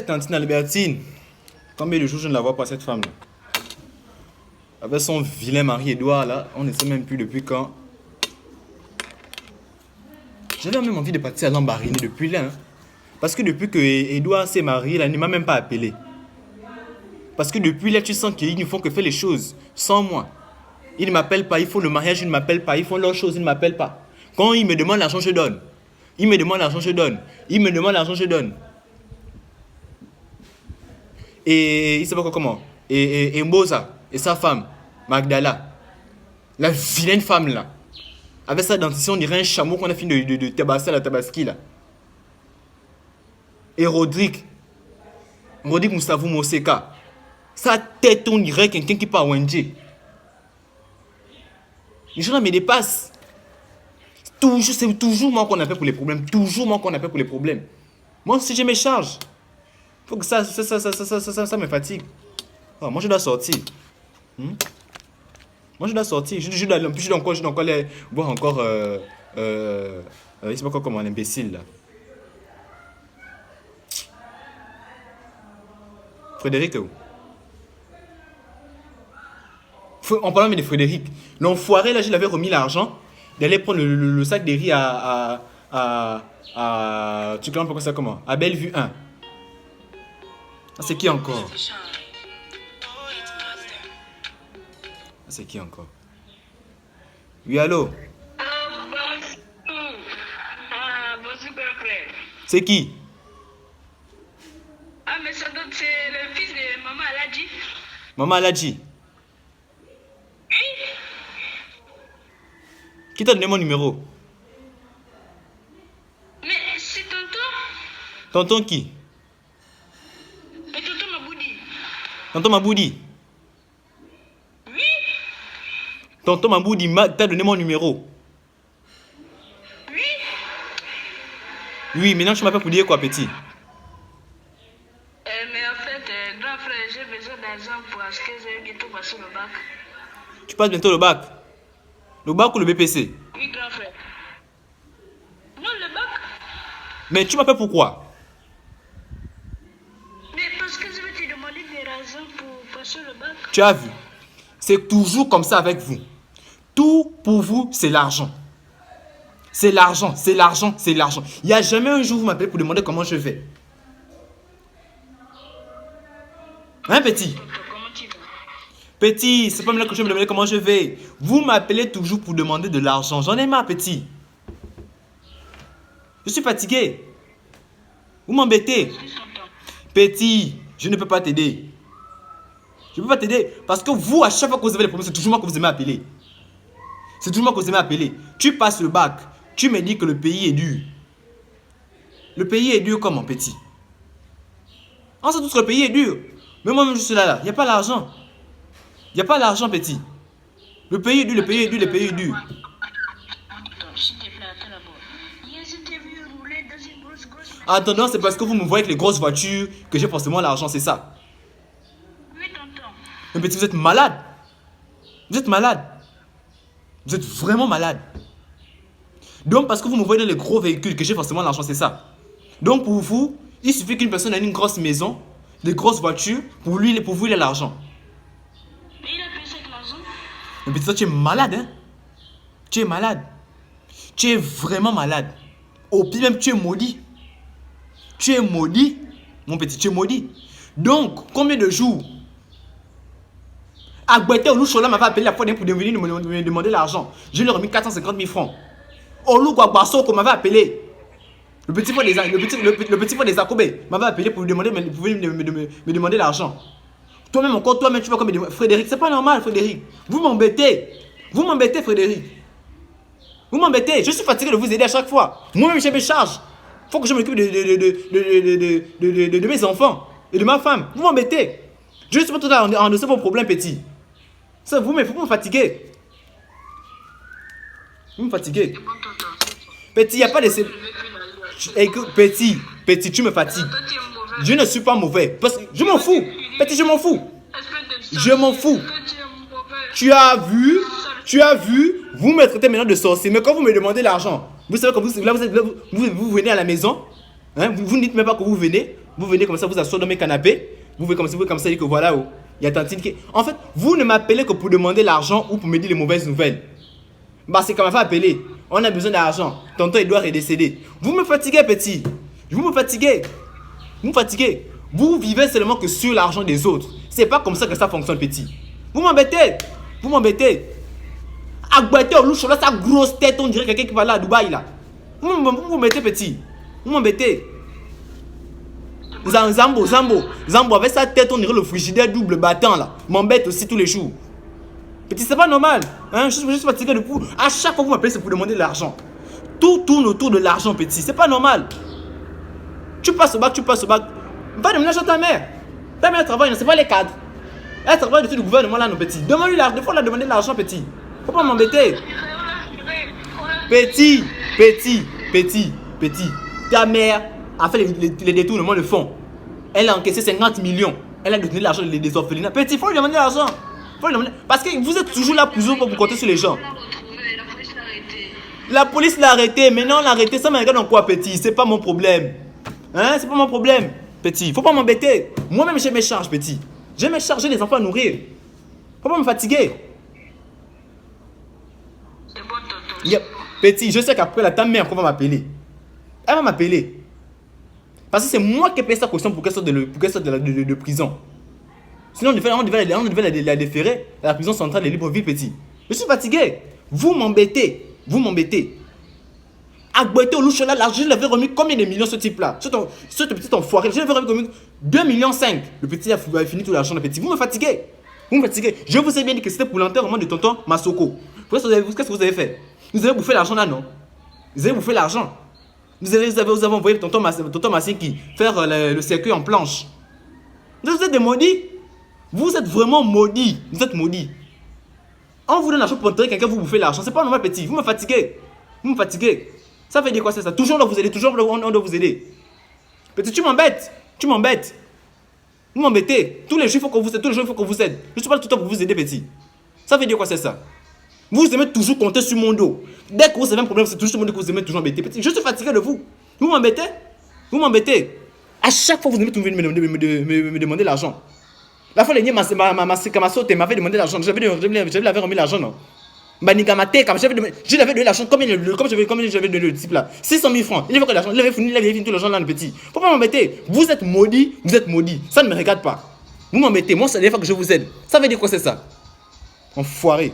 Cette tantine Albertine, combien de jours je ne la vois pas, cette femme-là? Avec son vilain mari Edouard, là, on ne sait même plus depuis quand. J'avais même envie de partir à l'embariner depuis là. Hein. Parce que depuis que Edouard s'est marié, là, il ne m'a même pas appelé. Parce que depuis là, tu sens qu'ils ne font que faire les choses sans moi. Ils ne m'appellent pas, ils font le mariage, ils ne m'appellent pas, ils font leurs choses, ils ne m'appellent pas. Quand ils me demandent l'argent, je donne. Ils me demandent l'argent, je donne. Ils me demandent l'argent, je donne. Et il sait pas quoi comment. Et Mbosa, et sa femme, Magdala. La vilaine femme là. Avec sa dentition, on dirait un chameau qu'on a fini de tabasser à la tabaski là. Et Rodrigue Moussavou Moseka. Sa tête, on dirait quelqu'un qui part au NG. Les gens là me dépassent. C'est toujours moi qu'on appelle pour les problèmes. Toujours moi qu'on appelle pour les problèmes. Moi, si je me charge, faut que ça me fatigue. Oh, moi, je dois sortir. Moi, je dois sortir. Je dois encore aller voir encore. Je sais pas quoi comme un imbécile là. Frédéric, où? En parlant de Frédéric, l'enfoiré là, je l'avais remis l'argent d'aller prendre le sac de riz tu connais pas ça comment? À Bellevue 1. Ah, c'est qui encore? Ah, c'est qui encore? Oui, allô? C'est qui? Ah, mais ça doit c'est le fils de Maman Aladji. Maman Aladji. Qui t'a donné mon numéro? Mais c'est tonton. Tonton qui? Mais tonton Maboudi. Tonton Maboudi. Oui. Tonton Maboudi t'a donné mon numéro. Oui. Oui, maintenant tu m'appelles pour dire quoi, petit? Mais en fait, grand frère, j'ai besoin d'argent pour acheter que j'ai bientôt passé le bac. Tu passes bientôt le bac? Le bac ou le BPC? Oui, grand frère. Non, le bac. Mais tu m'appelles pourquoi? Mais parce que je vais te demander des raisons pour passer le bac. Tu as vu? C'est toujours comme ça avec vous. Tout pour vous, c'est l'argent. C'est l'argent, c'est l'argent, c'est l'argent. Il n'y a jamais un jour où vous m'appelez pour demander comment je vais. Hein, petit? Comment tu vas? Petit, c'est pas maintenant que je vais me demander comment je vais. Vous m'appelez toujours pour demander de l'argent. J'en ai marre, petit. Je suis fatigué. Vous m'embêtez. Petit, je ne peux pas t'aider. Je ne peux pas t'aider parce que vous, à chaque fois que vous avez des problèmes, c'est toujours moi que vous aimez appeler. C'est toujours moi que vous aimez appeler. Tu passes le bac. Tu me dis que le pays est dur. Le pays est dur comment, petit? On sait tous que le pays est dur. Mais moi-même, je suis là. Il n'y a pas l'argent. Il n'y a pas l'argent, petit. Le pays est dur, le pays est dur, le pays est dur. Attends, non, c'est parce que vous me voyez avec les grosses voitures que j'ai forcément l'argent, c'est ça. Oui, tonton. Mais petit, vous êtes malade. Vous êtes malade. Vous êtes vraiment malade. Donc, parce que vous me voyez dans les gros véhicules que j'ai forcément l'argent, c'est ça. Donc, pour vous, il suffit qu'une personne ait une grosse maison, des grosses voitures, pour vous, il a l'argent. Mais il a payé cette l'argent. Mais petit, toi, tu es malade, hein? Tu es malade. Tu es vraiment malade. Au pire même, tu es maudit. Tu es maudit. Mon petit, tu es maudit. Donc, combien de jours? Agbete Oluchola m'avait appelé la fois dernière pour venir me demander l'argent. Je lui ai remis 450 000 francs. Olu Guagbasoko m'avait appelé. Le petit frère des Akobé m'avait appelé pour lui demander, me demander l'argent. Toi-même, encore toi-même, tu vas comme Frédéric. C'est pas normal, Frédéric. Vous m'embêtez. Vous m'embêtez, Frédéric. Vous m'embêtez. Je suis fatigué de vous aider à chaque fois. Moi-même, j'ai mes charges. Il faut que je m'occupe de mes enfants et de ma femme. Vous m'embêtez. Je ne suis pas tout à endosser vos problèmes, petit. Ça, vous me fatiguez. Vous me fatiguez. Petit, il n'y a pas de... Écoute, petit, tu me fatigues. Je ne suis pas mauvais. Parce que je m'en fous. Petit, je m'en fous. Je m'en fous. Tu as vu, vous me traitez maintenant de sorcier. Mais quand vous me demandez l'argent, vous savez que vous venez à la maison, hein, vous ne dites même pas que vous venez. Vous venez comme ça, vous asseoir dans mes canapés. Vous venez comme ça, dire que voilà, oh, il y a tantine qui... En fait, vous ne m'appelez que pour demander l'argent ou pour me dire les mauvaises nouvelles. Bah, c'est comme ça appeler. On a besoin d'argent. Tonton Edouard est décédé. Vous me fatiguez, petit. Vous me fatiguez. Vous me fatiguez. Vous vivez seulement que sur l'argent des autres. C'est pas comme ça que ça fonctionne, petit. Vous m'embêtez. Vous m'embêtez. Agbete Olucho, là, sa grosse tête, on dirait quelqu'un qui va là à Dubaï, là. Vous m'embêtez, petit. Vous m'embêtez. Zambo, avec sa tête, on dirait le frigidaire double battant, là. M'embête aussi tous les jours. Petit, c'est pas normal. Hein? Je suis fatigué de vous. À chaque fois que vous m'appelez, c'est pour demander de l'argent. Tout tourne autour de l'argent, petit. C'est pas normal. Tu passes au bac. Va demander l'argent à ta mère. Ta mère travaille, c'est pas les cadres. Elle travaille dessus du gouvernement, là, nos petits. Demande-lui l'argent. Des fois, on a demandé de l'argent, petit. Faut pas m'embêter. Petit. Ta mère a fait les détournements de fonds. Elle a encaissé 50 millions. Elle a donné l'argent des orphelinats. Petit, faut lui demander l'argent. Parce que vous êtes toujours là pour vous compter sur les gens. La police l'a arrêté. Maintenant, on l'a arrêté. Ça me regarde en quoi, petit? C'est pas mon problème. Hein? C'est pas mon problème, petit. Faut pas m'embêter. Moi-même, j'ai mes charges, petit. J'ai mes charges, j'ai des enfants à nourrir. Faut pas me fatiguer. Yep. Petit, je sais qu'après, ta mère va m'appeler. Elle va m'appeler. Parce que c'est moi qui ai payé sa caution pour qu'elle sorte de prison. Sinon, on devait la déférer à la prison centrale de Libreville, petit. Je suis fatigué. Vous m'embêtez. Agbete Olucho, là, je l'avais remis combien de millions ce type-là? Ce petit enfoiré, je l'avais remis combien? 2,5 millions. Le petit a fini tout l'argent, le petit. Vous me fatiguez. Je vous ai bien dit que c'était pour l'enterrement de tonton Masoko. Qu'est-ce que vous avez fait? Vous avez bouffé l'argent là, non? Vous avez bouffé l'argent. Vous avez envoyé tonton Massinki faire le circuit en planche. Vous êtes des maudits. Vous êtes vraiment maudits. Vous êtes maudits. On vous donne l'argent pour enterrer quelqu'un, vous bouffez l'argent. C'est pas normal, petit. Vous me fatiguez. Ça veut dire quoi, c'est ça? Toujours on doit vous aider. On doit vous aider. Petit, tu m'embêtes. Vous m'embêtez. Tous les jours, il faut qu'on vous aide. Je suis pas tout le temps pour vous aider, petit. Ça veut dire quoi, c'est ça? Vous aimez toujours compter sur mon dos. Dès que vous avez un problème, c'est toujours sur mon dos que vous aimez toujours embêter. Petit, je suis fatigué de vous. Vous m'embêtez. À chaque fois, vous aimez toujours me demander l'argent. La fois dernière, ma sotte m'avait demandé l'argent. Je l'avais remis l'argent, non? Je l'avais donné l'argent. Combien j'avais donné le type là? 600 000 francs. Il avait fini tout l'argent là, le petit. Faut pas m'embêter. Vous êtes maudits. Ça ne me regarde pas. Vous m'embêtez. Moi, c'est la dernière fois que je vous aide. Ça veut dire quoi, c'est ça? Enfoiré.